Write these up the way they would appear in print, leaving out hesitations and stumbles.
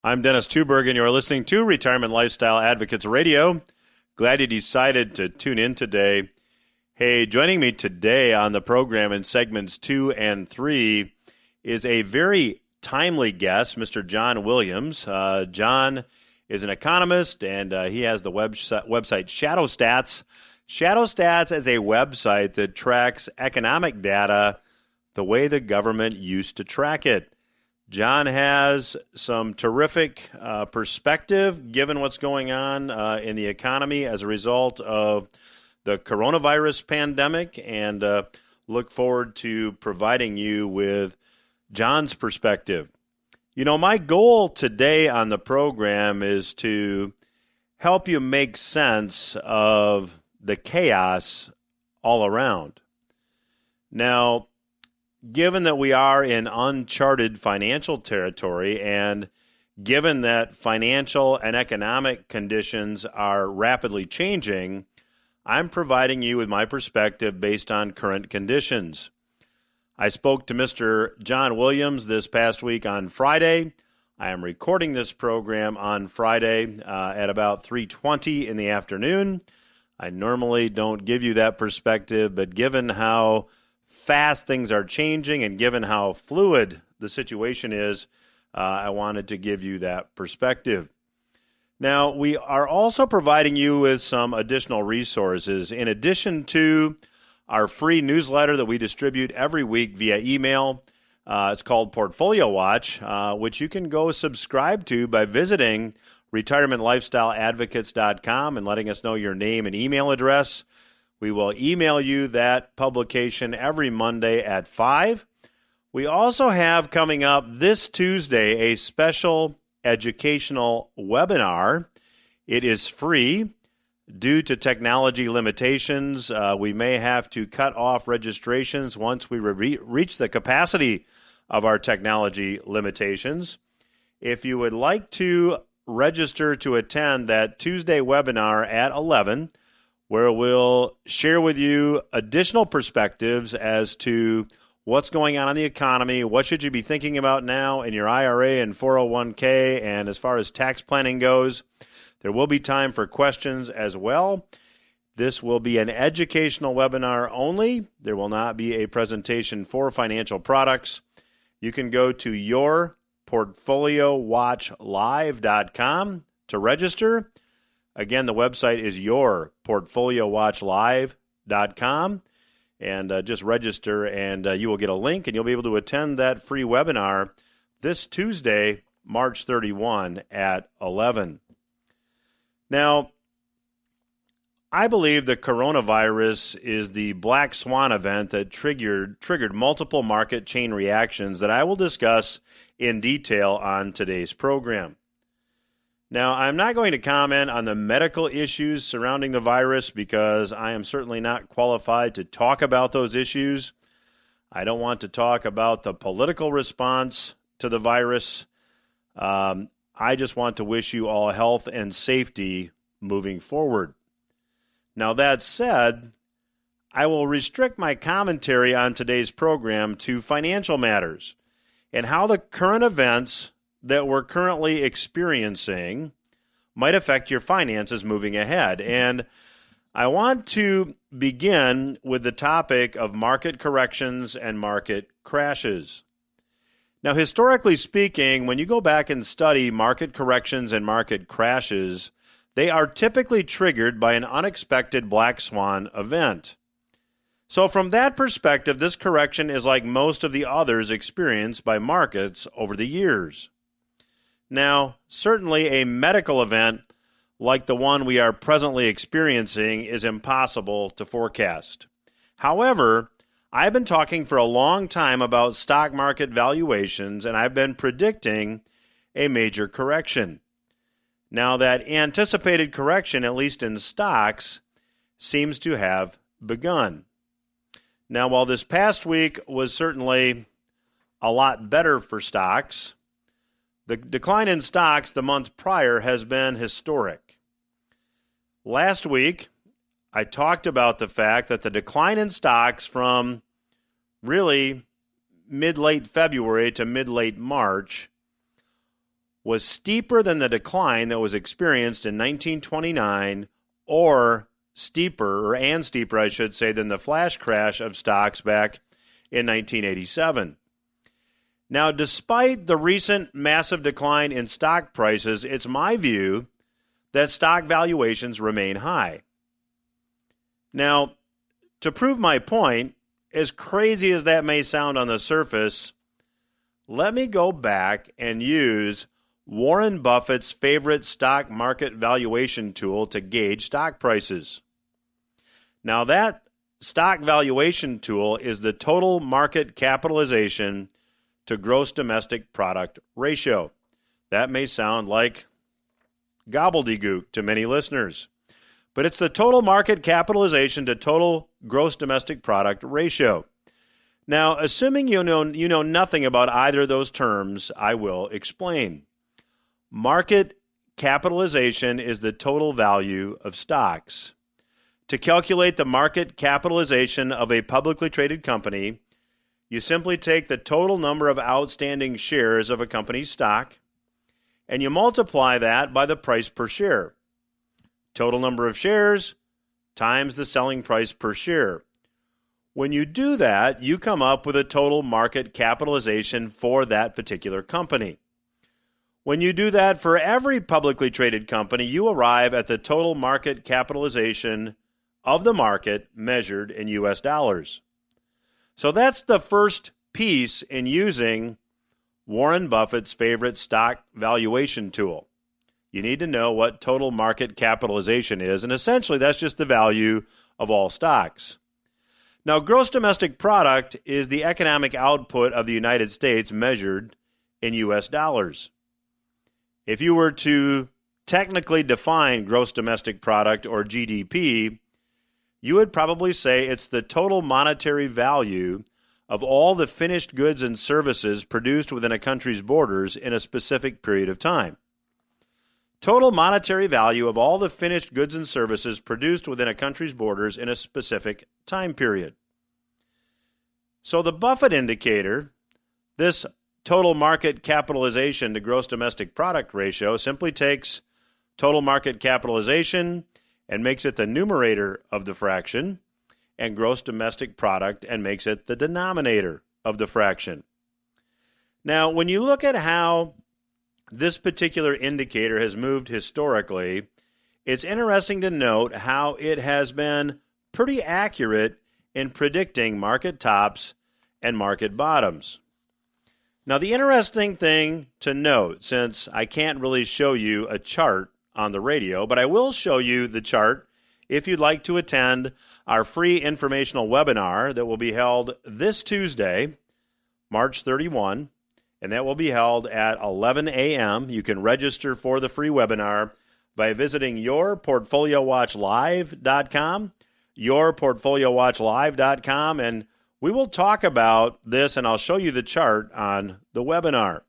I'm Dennis Tubbergen. You're listening to Retirement Lifestyle Advocates Radio. Glad you decided to tune in today. Hey, joining me today on the program in segments 2 and 3 is a very timely guest, Mr. John Williams. John is an economist, and he has the website Shadow Stats. Shadow Stats is a website that tracks economic data the way the government used to track it. John has some terrific perspective given what's going on in the economy as a result of the coronavirus pandemic, and look forward to providing you with John's perspective. You know, my goal today on the program is to help you make sense of the chaos all around. Now, given that we are in uncharted financial territory, and given that financial and economic conditions are rapidly changing, I'm providing you with my perspective based on current conditions. I spoke to Mr. John Williams this past week on Friday. I am recording this program on Friday at about 3:20 in the afternoon. I normally don't give you that perspective, but given how fast things are changing and given how fluid the situation is, I wanted to give you that perspective. Now, we are also providing you with some additional resources. In addition to our free newsletter that we distribute every week via email, it's called Portfolio Watch, which you can go subscribe to by visiting retirementlifestyleadvocates.com and letting us know your name and email address. We will email you that publication every Monday at 5. We also have coming up this Tuesday a special educational webinar. It is free. Due to technology limitations, we may have to cut off registrations once we reach the capacity of our technology limitations. If you would like to register to attend that Tuesday webinar at 11, where we'll share with you additional perspectives as to what's going on in the economy, what should you be thinking about now in your IRA and 401k, and as far as tax planning goes. There will be time for questions as well. This will be an educational webinar only. There will not be a presentation for financial products. You can go to yourportfoliowatchlive.com to register. Again, the website is yourportfoliowatchlive.com, and just register, and you will get a link, and you'll be able to attend that free webinar this Tuesday, March 31 at 11. Now, I believe the coronavirus is the black swan event that triggered multiple market chain reactions that I will discuss in detail on today's program. Now, I'm not going to comment on the medical issues surrounding the virus because I am certainly not qualified to talk about those issues. I don't want to talk about the political response to the virus. I just want to wish you all health and safety moving forward. Now, that said, I will restrict my commentary on today's program to financial matters and how the current events that we're currently experiencing might affect your finances moving ahead. And I want to begin with the topic of market corrections and market crashes. Now, historically speaking, when you go back and study market corrections and market crashes, they are typically triggered by an unexpected black swan event. So from that perspective, this correction is like most of the others experienced by markets over the years. Now, certainly a medical event like the one we are presently experiencing is impossible to forecast. However, I've been talking for a long time about stock market valuations, and I've been predicting a major correction. Now, that anticipated correction, at least in stocks, seems to have begun. Now, while this past week was certainly a lot better for stocks, the decline in stocks the month prior has been historic. Last week, I talked about the fact that the decline in stocks from really mid-late February to mid-late March was steeper than the decline that was experienced in 1929, or steeper, I should say, than the flash crash of stocks back in 1987. Now, despite the recent massive decline in stock prices, it's my view that stock valuations remain high. Now, to prove my point, as crazy as that may sound on the surface, let me go back and use Warren Buffett's favorite stock market valuation tool to gauge stock prices. Now, that stock valuation tool is the total market capitalization to gross domestic product ratio. That may sound like gobbledygook to many listeners, but it's the total market capitalization to total gross domestic product ratio. Now, assuming you know nothing about either of those terms, I will explain. Market capitalization is the total value of stocks. To calculate the market capitalization of a publicly traded company, you simply take the total number of outstanding shares of a company's stock, and you multiply that by the price per share. Total number of shares times the selling price per share. When you do that, you come up with a total market capitalization for that particular company. When you do that for every publicly traded company, you arrive at the total market capitalization of the market measured in U.S. dollars. So that's the first piece in using Warren Buffett's favorite stock valuation tool. You need to know what total market capitalization is, and essentially that's just the value of all stocks. Now, gross domestic product is the economic output of the United States measured in U.S. dollars. If you were to technically define gross domestic product, or GDP, you would probably say it's the total monetary value of all the finished goods and services produced within a country's borders in a specific period of time. Total monetary value of all the finished goods and services produced within a country's borders in a specific time period. So the Buffett Indicator, this total market capitalization to gross domestic product ratio, simply takes total market capitalization and makes it the numerator of the fraction, and gross domestic product and makes it the denominator of the fraction. Now, when you look at how this particular indicator has moved historically, it's interesting to note how it has been pretty accurate in predicting market tops and market bottoms. Now, the interesting thing to note, since I can't really show you a chart on the radio, but I will show you the chart if you'd like to attend our free informational webinar that will be held this Tuesday, March 31, and that will be held at 11 a.m. You can register for the free webinar by visiting yourportfoliowatchlive.com, yourportfoliowatchlive.com, and we will talk about this, and I'll show you the chart on the webinar.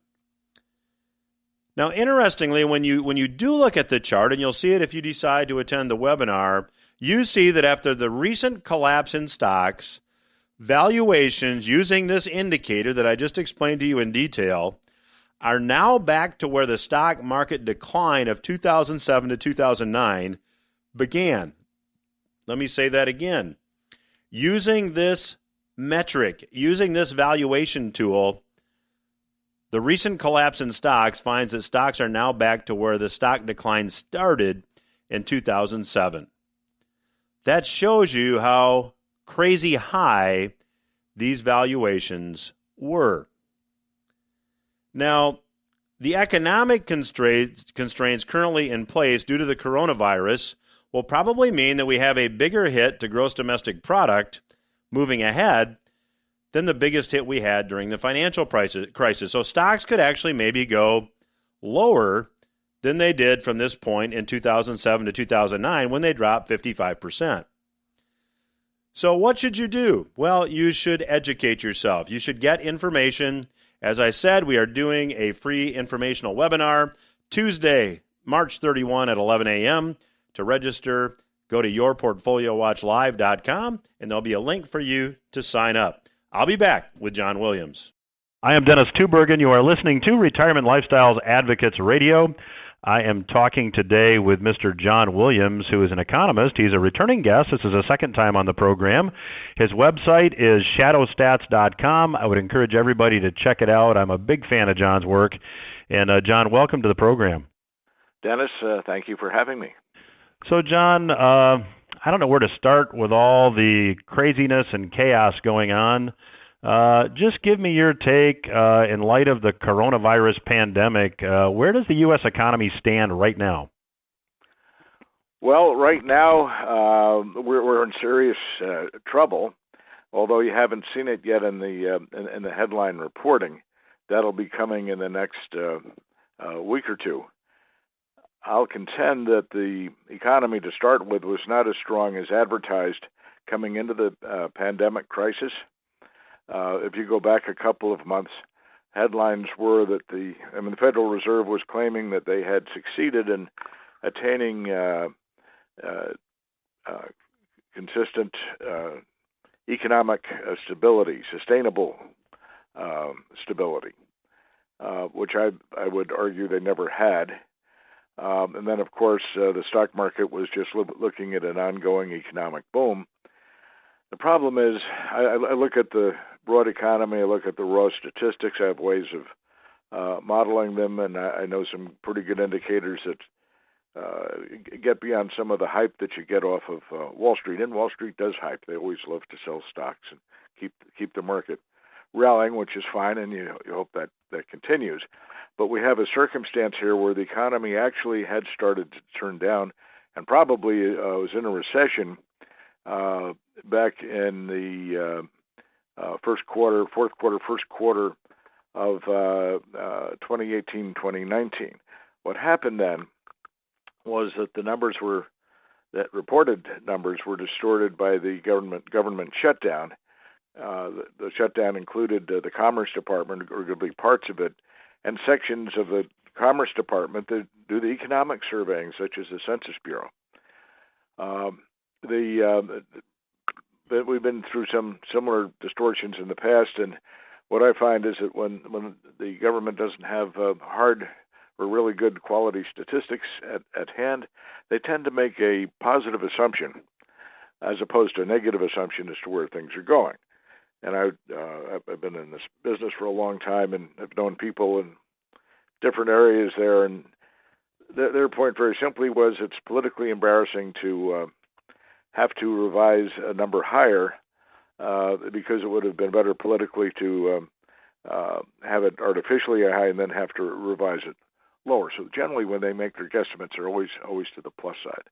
Now, interestingly, when you do look at the chart, and you'll see it if you decide to attend the webinar, you see that after the recent collapse in stocks, valuations using this indicator that I just explained to you in detail are now back to where the stock market decline of 2007 to 2009 began. Let me say that again. Using this metric, using this valuation tool, the recent collapse in stocks finds that stocks are now back to where the stock decline started in 2007. That shows you how crazy high these valuations were. Now, the economic constraints currently in place due to the coronavirus will probably mean that we have a bigger hit to gross domestic product moving ahead than the biggest hit we had during the financial crisis. So stocks could actually maybe go lower than they did from this point in 2007 to 2009 when they dropped 55%. So what should you do? Well, you should educate yourself. You should get information. As I said, we are doing a free informational webinar Tuesday, March 31 at 11 a.m. To register, go to yourportfoliowatchlive.com, and there'll be a link for you to sign up. I'll be back with John Williams. I am Dennis Tubbergen. You are listening to Retirement Lifestyles Advocates Radio. I am talking today with Mr. John Williams, who is an economist. He's a returning guest. This is a second time on the program. His website is shadowstats.com. I would encourage everybody to check it out. I'm a big fan of John's work. And John, welcome to the program. Dennis, thank you for having me. So, John, I don't know where to start with all the craziness and chaos going on. Just give me your take in light of the coronavirus pandemic. Where does the U.S. economy stand right now? Well, right now we're in serious trouble. Although you haven't seen it yet in the headline reporting, that'll be coming in the next week or two. I'll contend that the economy to start with was not as strong as advertised coming into the pandemic crisis. If you go back a couple of months, headlines were that the Federal Reserve was claiming that they had succeeded in attaining consistent economic stability, sustainable stability, which I would argue they never had. And then, of course, the stock market was just looking at an ongoing economic boom. The problem is, I look at the broad economy, I look at the raw statistics, I have ways of modeling them, and I know some pretty good indicators that get beyond some of the hype that you get off of Wall Street. And Wall Street does hype. They always love to sell stocks and keep the market rallying, which is fine, and you hope that continues. But we have a circumstance here where the economy actually had started to turn down and probably was in a recession back in the first quarter of 2018, 2019. What happened then was that the reported numbers were distorted by the government shutdown. The shutdown included the Commerce Department, or arguably parts of it, and sections of the Commerce Department that do the economic surveying, such as the Census Bureau. We've been through some similar distortions in the past, and what I find is that when the government doesn't have hard or really good quality statistics at hand, they tend to make a positive assumption as opposed to a negative assumption as to where things are going. And I've been in this business for a long time and have known people in different areas there, and their point very simply was it's politically embarrassing to have to revise a number higher because it would have been better politically to have it artificially high and then have to revise it lower. So generally when they make their guesstimates, they're always to the plus side.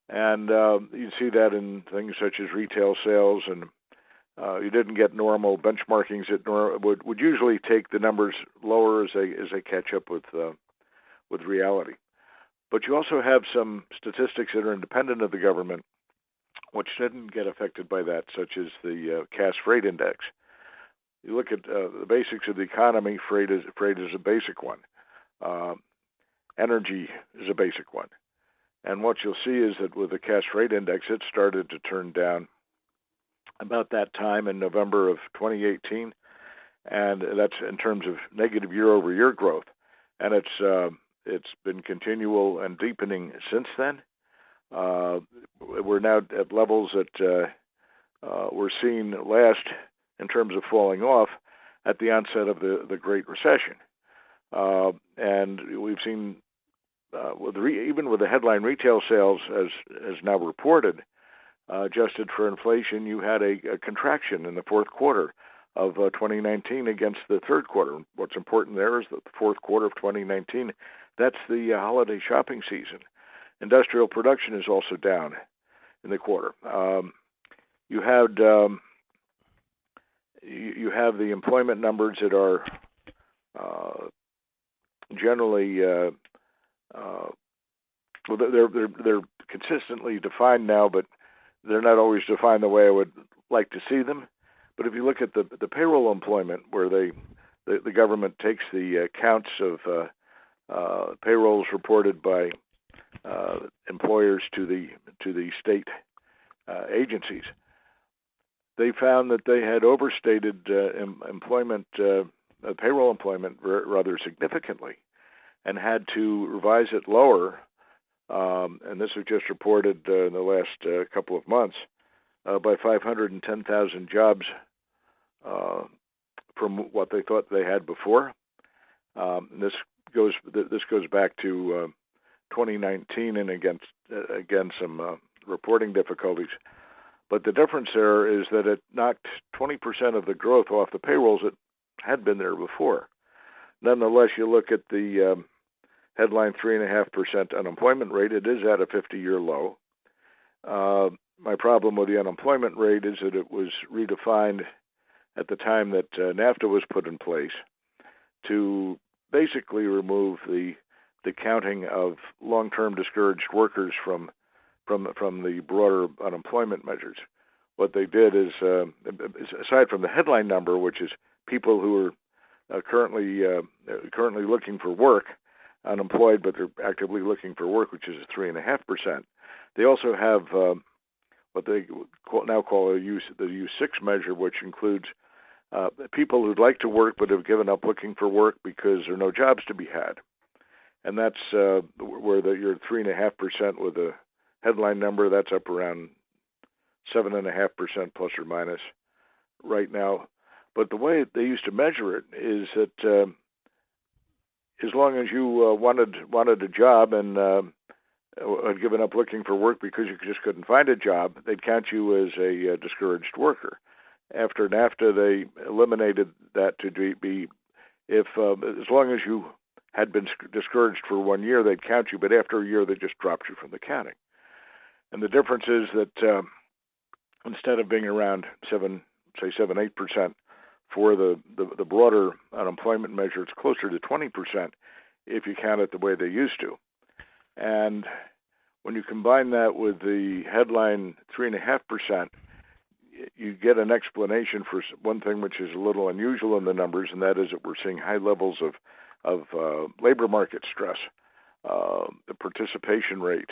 And you see that in things such as retail sales, and you didn't get normal benchmarkings that would usually take the numbers lower as they catch up with reality. But you also have some statistics that are independent of the government, which didn't get affected by that, such as the Cass Freight Index. You look at the basics of the economy. Freight is a basic one. Energy is a basic one. And what you'll see is that with the Cass Freight Index, it started to turn down about that time in November of 2018, and that's in terms of negative year-over-year growth. And it's been continual and deepening since then. We're now at levels that were seen last in terms of falling off at the onset of the Great Recession. And we've seen, even with the headline retail sales as now reported, adjusted for inflation, you had a contraction in the fourth quarter of 2019 against the third quarter. What's important there is that the fourth quarter of 2019, that's the holiday shopping season. Industrial production is also down in the quarter. You have the employment numbers that are generally they're consistently defined now, but they're not always defined the way I would like to see them. But if you look at the payroll employment, where the government takes the counts of payrolls reported by employers to the state agencies, they found that they had overstated employment payroll employment rather significantly, and had to revise it lower. And this was just reported in the last couple of months by 510,000 jobs from what they thought they had before. This goes back to 2019, and again some reporting difficulties. But the difference there is that it knocked 20% of the growth off the payrolls that had been there before. Nonetheless, you look at the headline 3.5% unemployment rate, it is at a 50-year low. My problem with the unemployment rate is that it was redefined at the time that NAFTA was put in place to basically remove the counting of long-term discouraged workers from the broader unemployment measures. What they did is, aside from the headline number, which is people who are currently looking for work, unemployed, but they're actively looking for work, which is 3.5%. They also have what they now call the U6 measure, which includes people who'd like to work but have given up looking for work because there are no jobs to be had. And that's where you're 3.5% with a headline number. That's up around 7.5% plus or minus right now. But the way they used to measure it is that as long as you wanted a job and had given up looking for work because you just couldn't find a job, they'd count you as a discouraged worker. After NAFTA, they eliminated that to be if as long as you had been discouraged for 1 year, they'd count you, but after a year, they just dropped you from the counting. And the difference is that instead of being around 7-8% for the broader unemployment measure, it's closer to 20% if you count it the way they used to. And when you combine that with the headline 3.5%, you get an explanation for one thing which is a little unusual in the numbers, and that is that we're seeing high levels of labor market stress, the participation rate,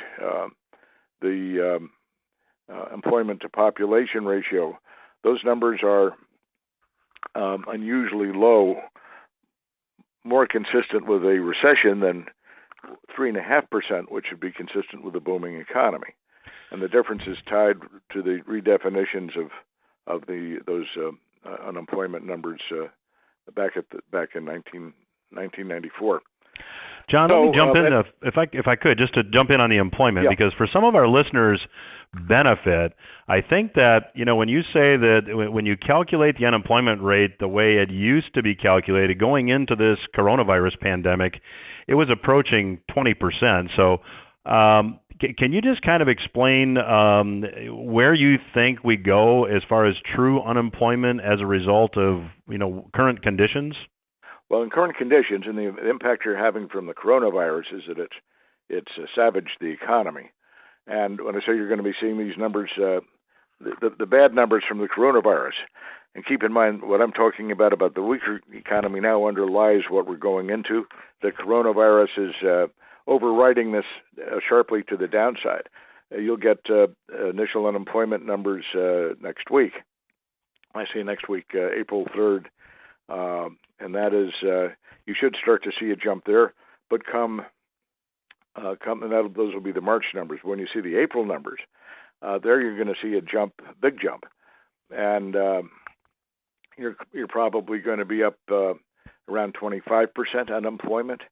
the employment to population ratio. Those numbers are unusually low, more consistent with a recession than 3.5%, which would be consistent with a booming economy. And the difference is tied to the redefinitions of those unemployment numbers back in 1994. John, let me jump in, if I could, just to jump in on the employment, because for some of our listeners' benefit, I think that, when you say that when you calculate the unemployment rate the way it used to be calculated going into this coronavirus pandemic, it was approaching 20%. So can you just kind of explain where you think we go as far as true unemployment as a result of, current conditions? Well, in current conditions, and the impact you're having from the coronavirus is that it's savaged the economy. And when I say you're going to be seeing these numbers, the bad numbers from the coronavirus, and keep in mind what I'm talking about the weaker economy now underlies what we're going into. The coronavirus is overriding this sharply to the downside. You'll get initial unemployment numbers next week. I say next week, April 3rd. And that is, you should start to see a jump there, but and those will be the March numbers. When you see the April numbers, there you're going to see a big jump, and you're probably going to be up around 25% unemployment.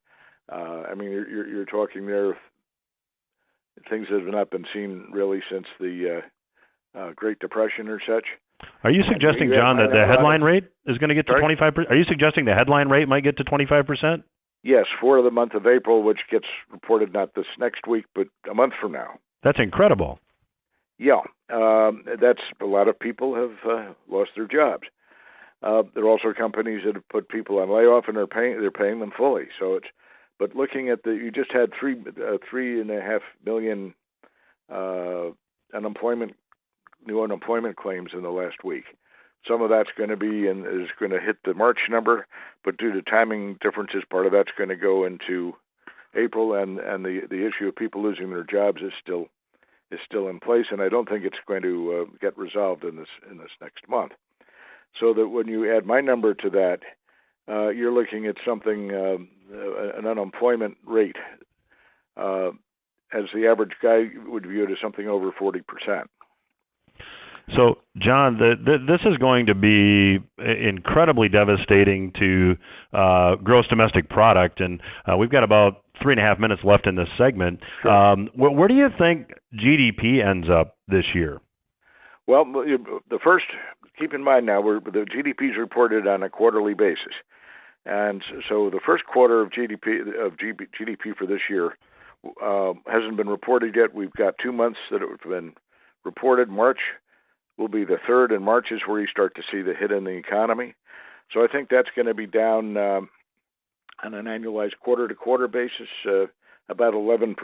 I mean, you're talking there things that have not been seen really since the Great Depression or such. Are you suggesting, John, that the headline rate is going to get to 25%? Are you suggesting the headline rate might get to 25%? Yes, for the month of April, which gets reported not this next week, but a month from now. That's incredible. Yeah, that's a lot of people have lost their jobs. There are also companies that have put people on layoff, and they're paying them fully. So but looking at you just had 3.5 million new unemployment claims in the last week. Some of that's going to be and is going to hit the March number, but due to timing differences, part of that's going to go into April, and the issue of people losing their jobs is still in place, and I don't think it's going to get resolved in this next month. So that when you add my number to that, you're looking at something, an unemployment rate, as the average guy would view it as something over 40%. So, John, this is going to be incredibly devastating to gross domestic product, and we've got about 3.5 minutes left in this segment. Sure. Where do you think GDP ends up this year? Well, keep in mind now, the GDP is reported on a quarterly basis, and so the first quarter of GDP for this year hasn't been reported yet. We've got 2 months that have been reported. March will be the third, and March is where you start to see the hit in the economy. So I think that's going to be down on an annualized quarter-to-quarter basis about 11%,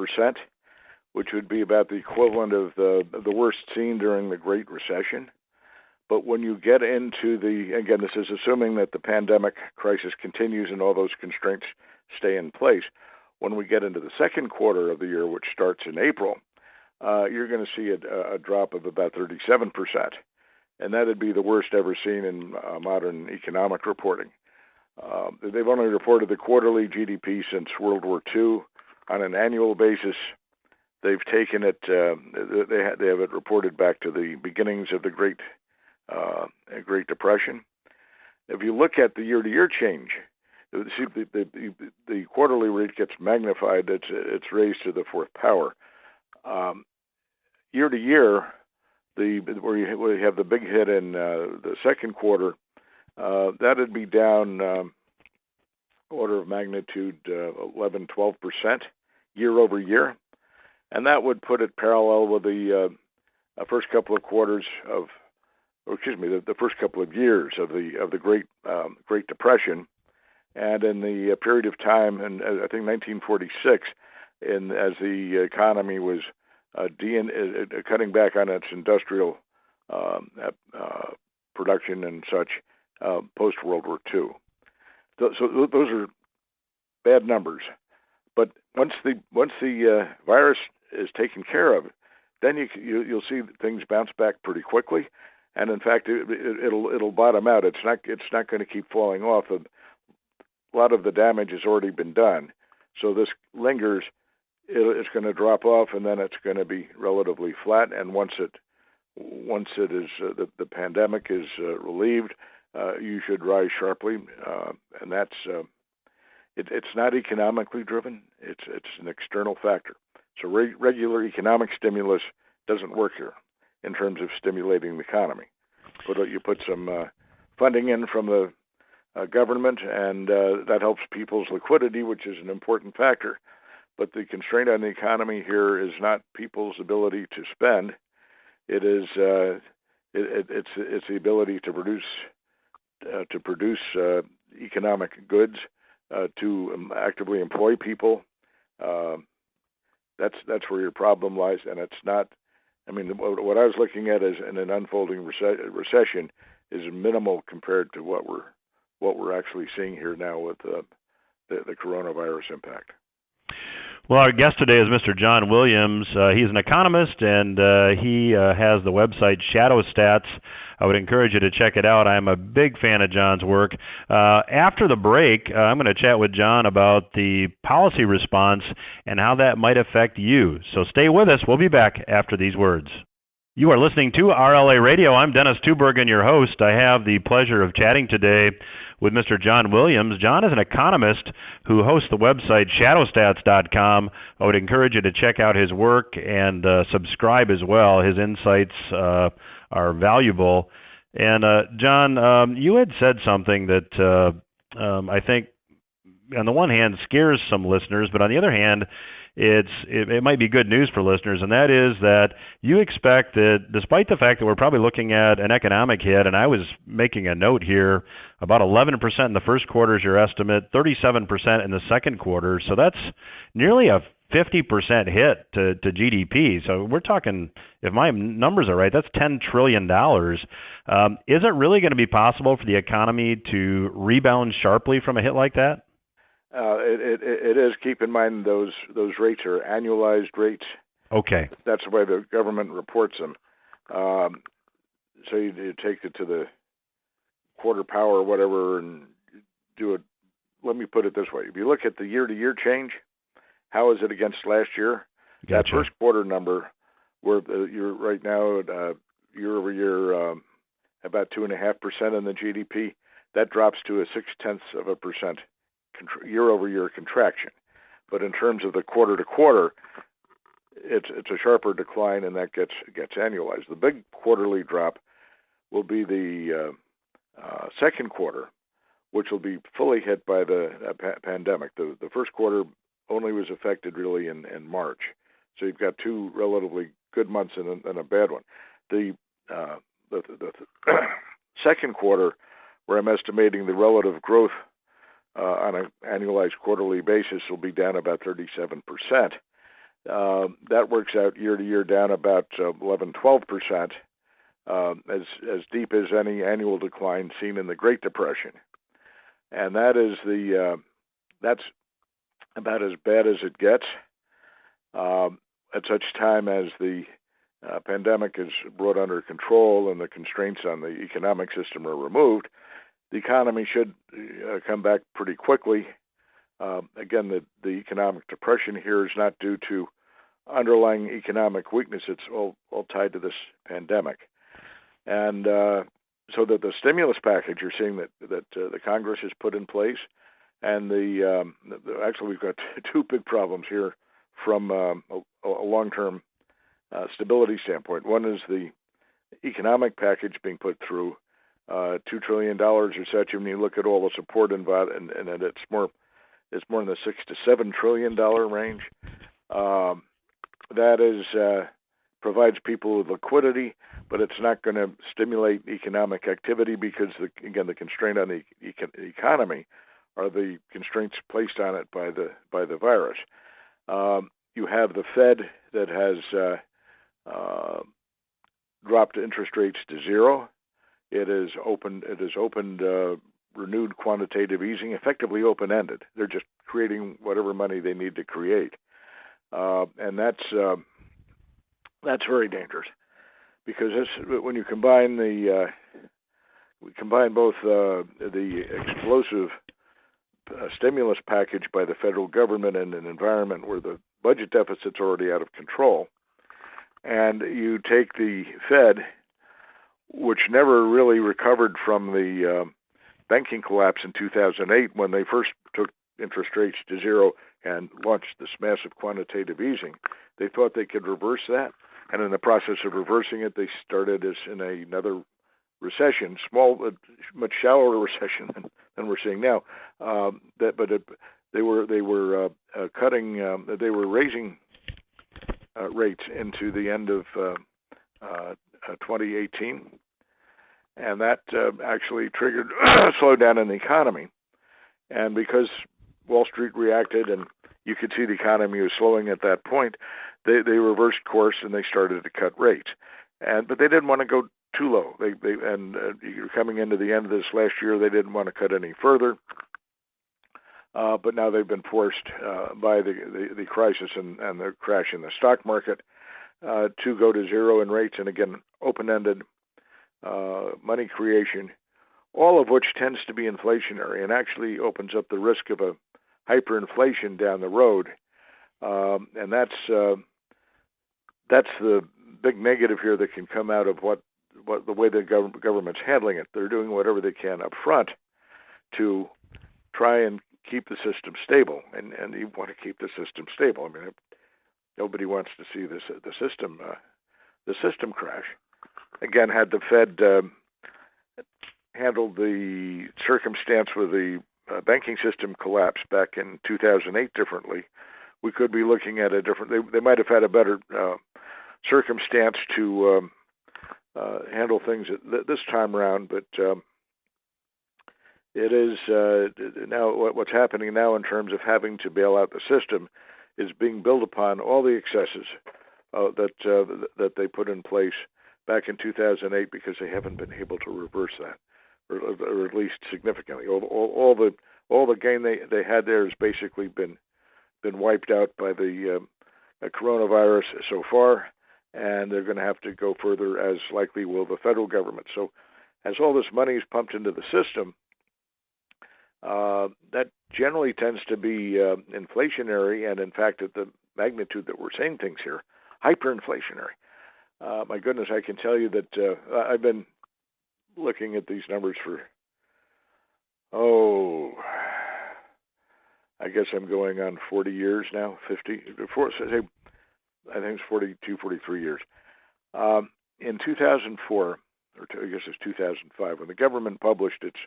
which would be about the equivalent of the worst seen during the Great Recession. But when you get into again, this is assuming that the pandemic crisis continues and all those constraints stay in place. When we get into the second quarter of the year, which starts in April, you're going to see a drop of about 37%. And that would be the worst ever seen in modern economic reporting. They've only reported the quarterly GDP since World War II. On an annual basis, they've taken it, they have it reported back to the beginnings of the Great Depression. If you look at the year-to-year change, see the quarterly rate gets magnified. It's raised to the fourth power. Year to year, where you have the big hit in the second quarter, that'd be down order of magnitude 11-12% year over year, and that would put it parallel with the first couple of quarters of, the first couple of years of the Great Depression. And in the period of time, and I think 1946, as the economy was cutting back on its industrial production and such, post World War II. So those are bad numbers. But once the virus is taken care of, then you'll see things bounce back pretty quickly, and in fact it'll bottom out. It's not going to keep falling off. A lot of the damage has already been done, so this lingers. It's going to drop off, and then it's going to be relatively flat. And once it is the pandemic is relieved, you should rise sharply. And that's it's not economically driven. It's an external factor. So regular economic stimulus doesn't work here in terms of stimulating the economy. But you put some funding in from the government, and that helps people's liquidity, which is an important factor. But the constraint on the economy here is not people's ability to spend. It is it's the ability to produce economic goods, to actively employ people. That's where your problem lies, and it's not. I mean, what I was looking at is in an unfolding recession is minimal compared to what we're actually seeing here now with the coronavirus impact. Well, our guest today is Mr. John Williams. He's an economist, and he has the website Shadow Stats. I would encourage you to check it out. I'm a big fan of John's work. After the break, I'm going to chat with John about the policy response and how that might affect you. So stay with us. We'll be back after these words. You are listening to RLA Radio. I'm Dennis Tubbergen, your host. I have the pleasure of chatting today with Mr. John Williams. John is an economist who hosts the website shadowstats.com. I would encourage you to check out his work and subscribe as well. His insights are valuable. And John, you had said something that I think, on the one hand, scares some listeners, but on the other hand, it might be good news for listeners, and that is that you expect that despite the fact that we're probably looking at an economic hit, and I was making a note here, about 11% in the first quarter is your estimate, 37% in the second quarter, so that's nearly a 50% hit to GDP. So we're talking, if my numbers are right, that's $10 trillion. Is it really going to be possible for the economy to rebound sharply from a hit like that? It is. Keep in mind those rates are annualized rates. Okay. That's the way the government reports them. So you take it to the quarter power or whatever, and do it. Let me put it this way: if you look at the year-to-year change, how is it against last year? Gotcha. That first quarter number, where you're right now at year over year about 2.5% in the GDP, that drops to a 0.6% year over year contraction. But in terms of the quarter to quarter, it's a sharper decline, and that gets annualized. The big quarterly drop will be the second quarter, which will be fully hit by the pandemic. The first quarter only was affected really in March. So you've got two relatively good months and a bad one. The second quarter, where I'm estimating the relative growth on an annualized quarterly basis will be down about 37%. That works out year to year down about 11-12%, as deep as any annual decline seen in the Great Depression. And that is that's about as bad as it gets. At such time as the pandemic is brought under control and the constraints on the economic system are removed, the economy should come back pretty quickly. Again, the economic depression here is not due to underlying economic weakness. It's all tied to this pandemic. And so that the stimulus package you're seeing that the Congress has put in place, and actually we've got two big problems here from a long-term stability standpoint. One is the economic package being put through, $2 trillion or such. When you look at all the support involved, and it's more in the $6 to $7 trillion range. That is provides people with liquidity, but it's not going to stimulate economic activity because the constraint on the economy are the constraints placed on it by the virus. You have the Fed that has dropped interest rates to zero. It has opened renewed quantitative easing, effectively open-ended. They're just creating whatever money they need to create, and that's very dangerous because when you combine both the explosive stimulus package by the federal government in an environment where the budget deficit's already out of control, and you take the Fed, which never really recovered from the banking collapse in 2008 when they first took interest rates to zero and launched this massive quantitative easing. They thought they could reverse that, and in the process of reversing it, they started us in another recession, much shallower recession than we're seeing now. They were raising rates into the end of 2018, and that actually triggered a slowdown in the economy. And because Wall Street reacted, and you could see the economy was slowing at that point, they reversed course and they started to cut rates. But they didn't want to go too low. Coming into the end of this last year, they didn't want to cut any further. But now they've been forced by the crisis and the crash in the stock market to go to zero in rates, and again, open-ended money creation, all of which tends to be inflationary and actually opens up the risk of a hyperinflation down the road. And that's the big negative here that can come out of what the way the government's handling it. They're doing whatever they can up front to try and keep the system stable, and you want to keep the system stable. I mean, nobody wants to see the system crash. Again, had the Fed handled the circumstance with the banking system collapse back in 2008 differently, we could be looking at a different. They might have had a better circumstance to handle things this time around, but it is now what's happening now in terms of having to bail out the system is being built upon all the excesses that they put in place back in 2008 because they haven't been able to reverse that, or at least significantly. All the gain they had there has basically been wiped out by the coronavirus so far, and they're going to have to go further, as likely will the federal government. So as all this money is pumped into the system, that generally tends to be inflationary, and in fact, at the magnitude that we're saying things here, hyperinflationary. My goodness, I can tell you that I've been looking at these numbers for, I guess I'm going on 40 years now, 50, I think it's 42, 43 years. In 2004, or I guess it's 2005, when the government published its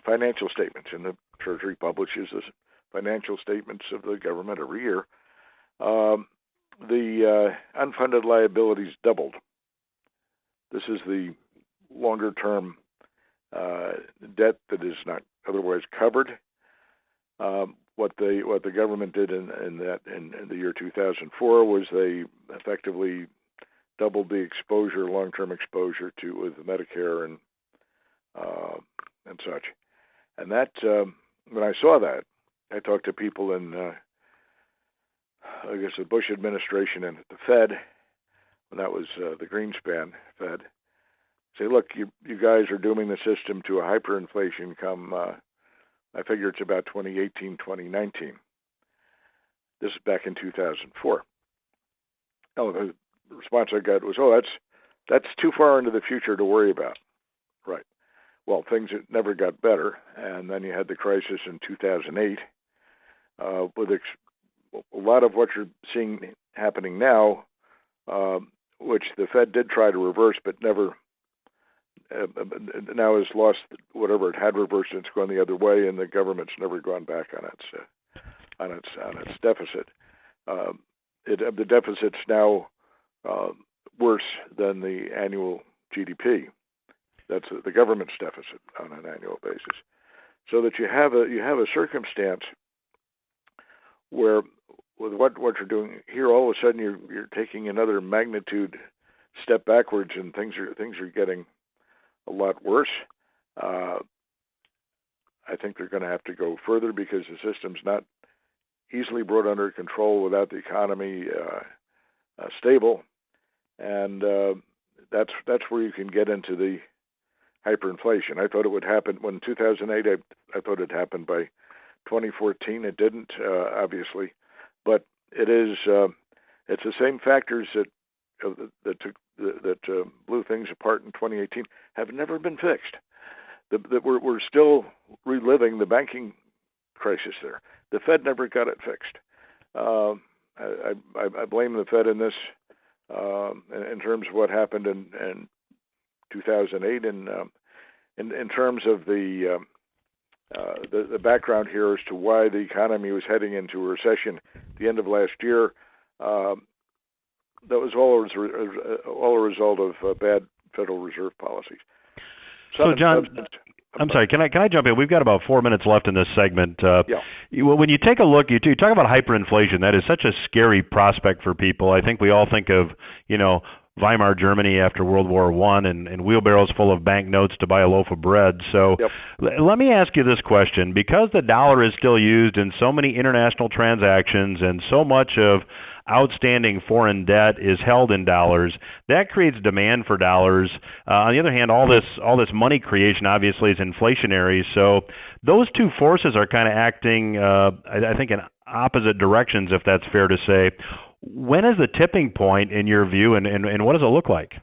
financial statements, and the Treasury publishes the financial statements of the government every year, the unfunded liabilities doubled. This is the longer-term debt that is not otherwise covered. What the government did in the year 2004 was they effectively doubled the exposure, long-term exposure with Medicare and such. And that when I saw that, I talked to people in I guess the Bush administration and at the Fed, when that was the Greenspan Fed. Say, look, you guys are dooming the system to a hyperinflation come, I figure it's about 2018, 2019. This is back in 2004. Oh, the response I got was, that's too far into the future to worry about. Right. Well, things never got better, and then you had the crisis in 2008, with a lot of what you're seeing happening now, which the Fed did try to reverse, but never. Now has lost whatever it had reversed, and it's going the other way, and the government's never gone back on its deficit. The deficit's now worse than the annual GDP. That's the government's deficit on an annual basis. So that you have a circumstance where, with what you're doing here, all of a sudden you're taking another magnitude step backwards, and things are getting a lot worse. I think they're going to have to go further because the system's not easily brought under control without the economy stable, and that's where you can get into the hyperinflation. I thought it would happen when 2008. I thought it happened by 2014. It didn't, obviously, but it is. It's the same factors that blew things apart in 2018 have never been fixed. We're still reliving the banking crisis there. The Fed never got it fixed. I blame the Fed in this in terms of what happened in 2008, and in terms of the background here as to why the economy was heading into a recession at the end of last year. That was all a result of bad Federal Reserve policies. So, John, I'm sorry. Can I jump in? We've got about 4 minutes left in this segment. When you take a look, you talk about hyperinflation. That is such a scary prospect for people. I think we all think of, Weimar Germany after World War I and wheelbarrows full of banknotes to buy a loaf of bread. So let me ask you this question. Because the dollar is still used in so many international transactions and so much of outstanding foreign debt is held in dollars, that creates demand for dollars. On the other hand, all this money creation obviously is inflationary. So those two forces are kind of acting, I think, in opposite directions, if that's fair to say. When is the tipping point in your view, and what does it look like?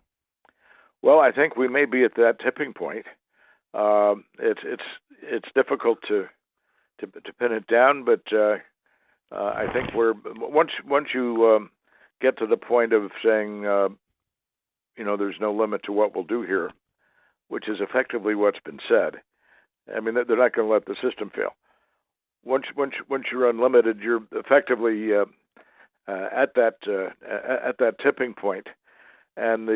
Well, I think we may be at that tipping point. It's difficult to pin it down, but I think once you get to the point of saying, there's no limit to what we'll do here, which is effectively what's been said. I mean, they're not going to let the system fail. Once you're unlimited, you're effectively at that tipping point, and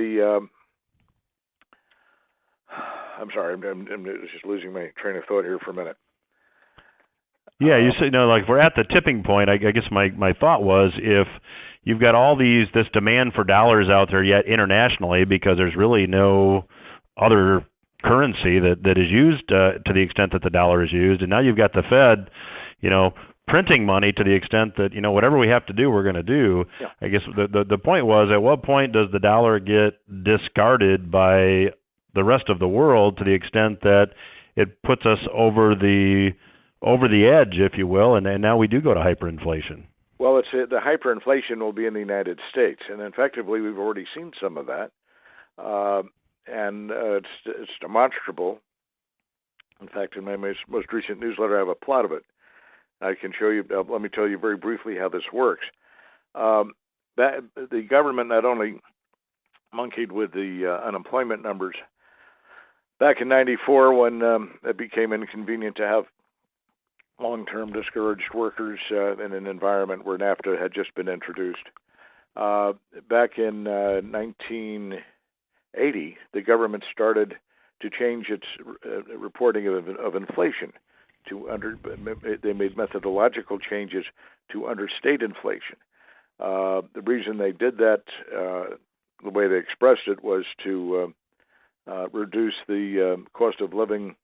I'm sorry, I'm just losing my train of thought here for a minute. Yeah, you say like we're at the tipping point. I guess my thought was, if you've got all this demand for dollars out there yet internationally, because there's really no other currency that is used to the extent that the dollar is used, and now you've got the Fed, printing money to the extent that, whatever we have to do, we're going to do. Yeah. I guess the point was, at what point does the dollar get discarded by the rest of the world to the extent that it puts us over the edge, if you will, and now we do go to hyperinflation. Well, the hyperinflation will be in the United States, and effectively we've already seen some of that, and it's demonstrable. In fact, in my most recent newsletter, I have a plot of it. I can show you. Let me tell you very briefly how this works. The government not only monkeyed with the unemployment numbers back in '94 when it became inconvenient to have long-term discouraged workers in an environment where NAFTA had just been introduced. Back in 1980, the government started to change its reporting of inflation. They made methodological changes to understate inflation. The reason they did that, the way they expressed it, was to reduce the cost of living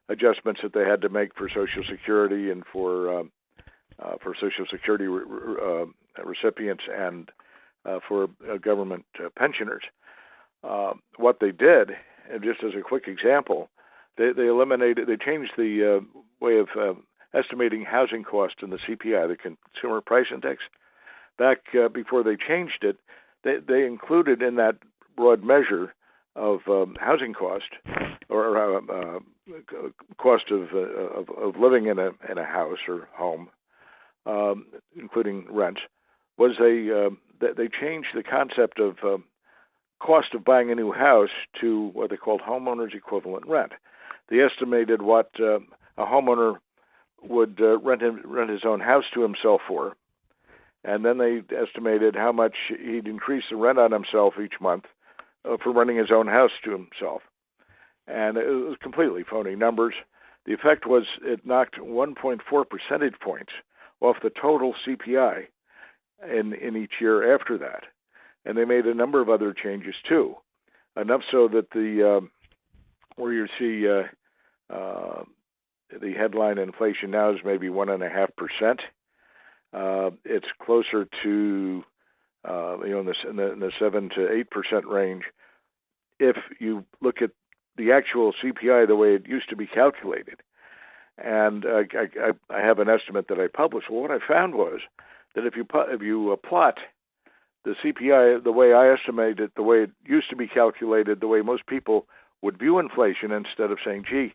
adjustments that they had to make for Social Security and for Social Security recipients and for government pensioners. What they did, and just as a quick example, they changed the way of estimating housing cost in the CPI, the Consumer Price Index. Back before they changed it, they included in that broad measure of housing cost or cost of living in a house or home, including rents, was they changed the concept of cost of buying a new house to what they called homeowners equivalent rent. They estimated what a homeowner would rent his own house to himself for, and then they estimated how much he'd increase the rent on himself each month for renting his own house to himself. And it was completely phony numbers. The effect was it knocked 1.4 percentage points off the total CPI in each year after that. And they made a number of other changes too, enough so that where you see the headline inflation now is maybe 1.5%. It's closer to in the 7 to 8% range. If you look at the actual CPI the way it used to be calculated, and I have an estimate that I published. Well, what I found was that if you plot the CPI the way I estimate it, the way it used to be calculated, the way most people would view inflation, instead of saying, "Gee,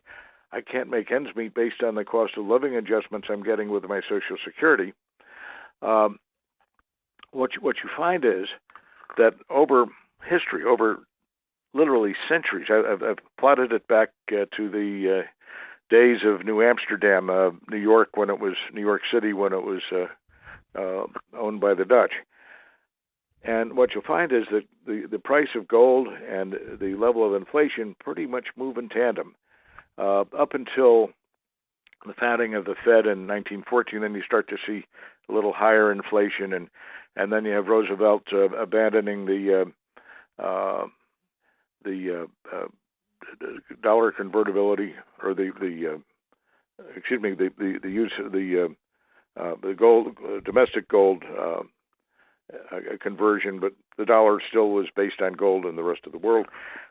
I can't make ends meet based on the cost of living adjustments I'm getting with my Social Security," what you find is that over history, over literally centuries, I've plotted it back to the days of New Amsterdam, New York City when it was owned by the Dutch. And what you'll find is that the price of gold and the level of inflation pretty much move in tandem up until the founding of the Fed in 1914. Then you start to see a little higher inflation, and then you have Roosevelt abandoning the dollar convertibility, or the use of the gold, domestic gold conversion, but the dollar still was based on gold in the rest of the world.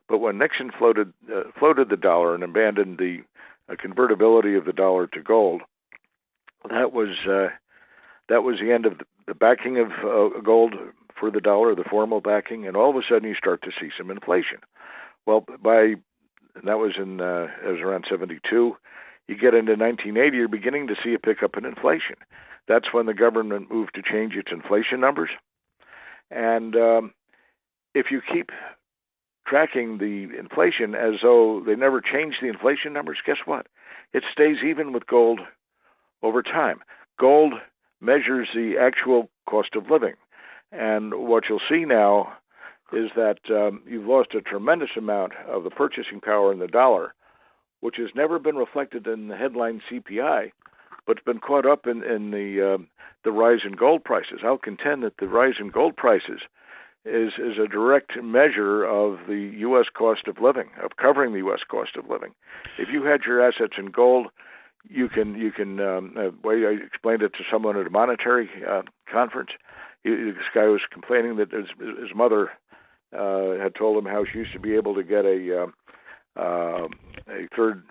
But when Nixon floated the dollar and abandoned the convertibility of the dollar to gold, that was the end of the backing of gold for the dollar, the formal backing, and all of a sudden you start to see some inflation. Well, that was around 72. You get into 1980, you're beginning to see a pickup in inflation. That's when the government moved to change its inflation numbers. And if you keep tracking the inflation as though they never changed the inflation numbers, guess what? It stays even with gold over time. Gold measures the actual cost of living. And what you'll see now is that you've lost a tremendous amount of the purchasing power in the dollar, which has never been reflected in the headline CPI, but it's been caught up in the rise in gold prices. I'll contend that the rise in gold prices is a direct measure of the U.S. cost of living, of covering the U.S. cost of living. If you had your assets in gold, you can way I explained it to someone at a monetary conference. This guy was complaining that his mother had told him how she used to be able to get a third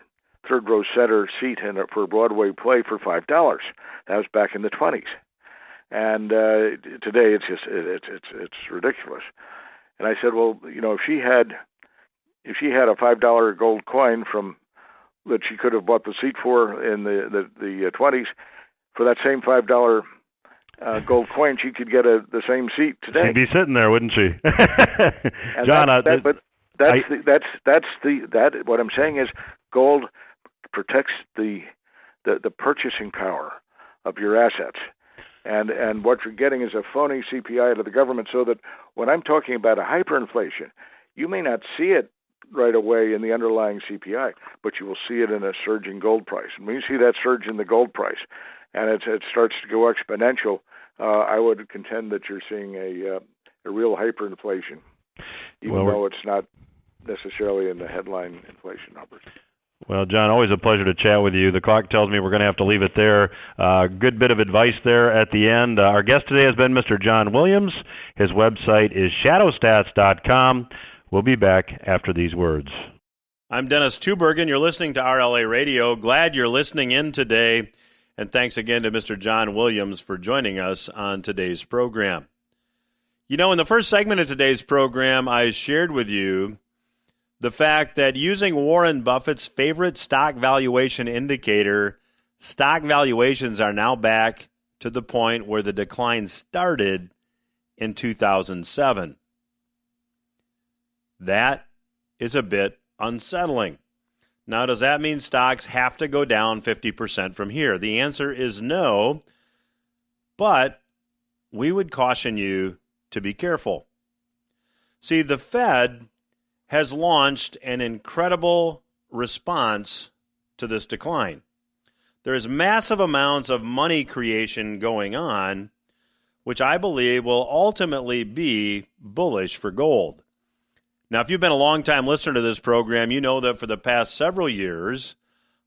third row center seat for a Broadway play for $5. That was back in the 20s, and today it's ridiculous. And I said, well, if she had a $5 gold coin from that she could have bought the seat for in the 20s, for that same $5 gold coin, she could get the same seat today. She'd be sitting there, wouldn't she? John, what I'm saying is gold protects the purchasing power of your assets. And what you're getting is a phony CPI out of the government, so that when I'm talking about a hyperinflation, you may not see it right away in the underlying CPI, but you will see it in a surge in gold price. And when you see that surge in the gold price and it starts to go exponential, I would contend that you're seeing a real hyperinflation, even though it's not necessarily in the headline inflation numbers. Well, John, always a pleasure to chat with you. The clock tells me we're going to have to leave it there. Good bit of advice there at the end. Our guest today has been Mr. John Williams. His website is shadowstats.com. We'll be back after these words. I'm Dennis Tubbergen. You're listening to RLA Radio. Glad you're listening in today. And thanks again to Mr. John Williams for joining us on today's program. In the first segment of today's program, I shared with you the fact that using Warren Buffett's favorite stock valuation indicator, stock valuations are now back to the point where the decline started in 2007. That is a bit unsettling. Now, does that mean stocks have to go down 50% from here? The answer is no, but we would caution you to be careful. See, the Fed has launched an incredible response to this decline. There's massive amounts of money creation going on, which I believe will ultimately be bullish for gold. Now, if you've been a long-time listener to this program, you know that for the past several years,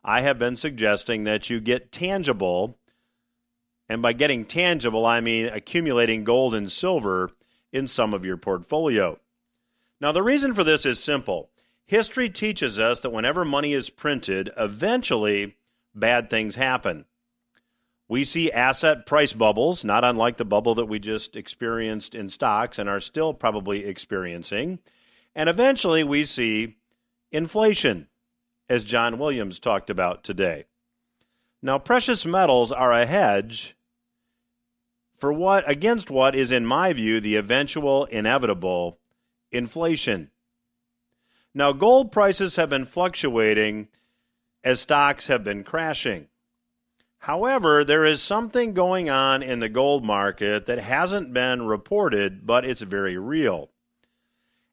I have been suggesting that you get tangible, and by getting tangible, I mean accumulating gold and silver in some of your portfolio. Now, the reason for this is simple. History teaches us that whenever money is printed, eventually bad things happen. We see asset price bubbles, not unlike the bubble that we just experienced in stocks and are still probably experiencing. And eventually we see inflation, as John Williams talked about today. Now, precious metals are a hedge against what is, in my view, the eventual inevitable inflation. Now, gold prices have been fluctuating as stocks have been crashing. However, there is something going on in the gold market that hasn't been reported, but it's very real.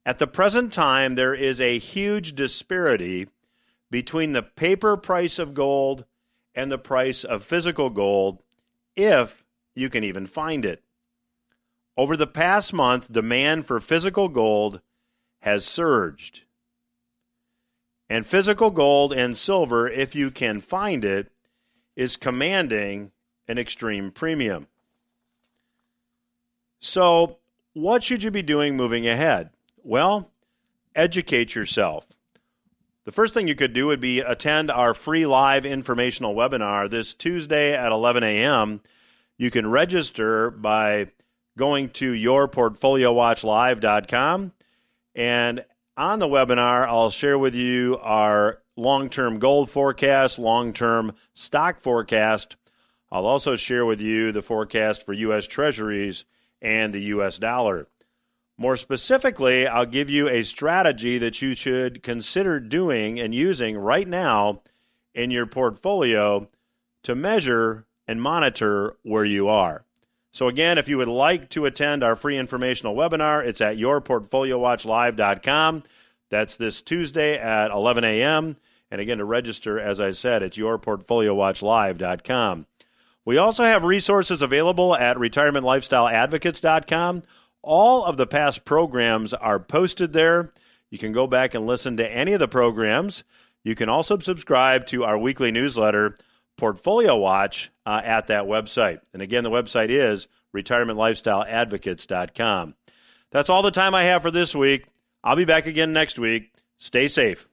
At the present time, there is a huge disparity between the paper price of gold and the price of physical gold, if you can even find it. Over the past month, demand for physical gold has surged. And physical gold and silver, if you can find it, is commanding an extreme premium. So, what should you be doing moving ahead? Well, educate yourself. The first thing you could do would be attend our free live informational webinar this Tuesday at 11 a.m. You can register by going to yourportfoliowatchlive.com. And on the webinar, I'll share with you our long-term gold forecast, long-term stock forecast. I'll also share with you the forecast for U.S. Treasuries and the U.S. dollar. More specifically, I'll give you a strategy that you should consider doing and using right now in your portfolio to measure and monitor where you are. So again, if you would like to attend our free informational webinar, it's at yourportfoliowatchlive.com. That's this Tuesday at 11 a.m. And again, to register, as I said, it's yourportfoliowatchlive.com. We also have resources available at retirementlifestyleadvocates.com. All of the past programs are posted there. You can go back and listen to any of the programs. You can also subscribe to our weekly newsletter, Portfolio Watch, at that website. And again, the website is retirementlifestyleadvocates.com. That's all the time I have for this week. I'll be back again next week. Stay safe.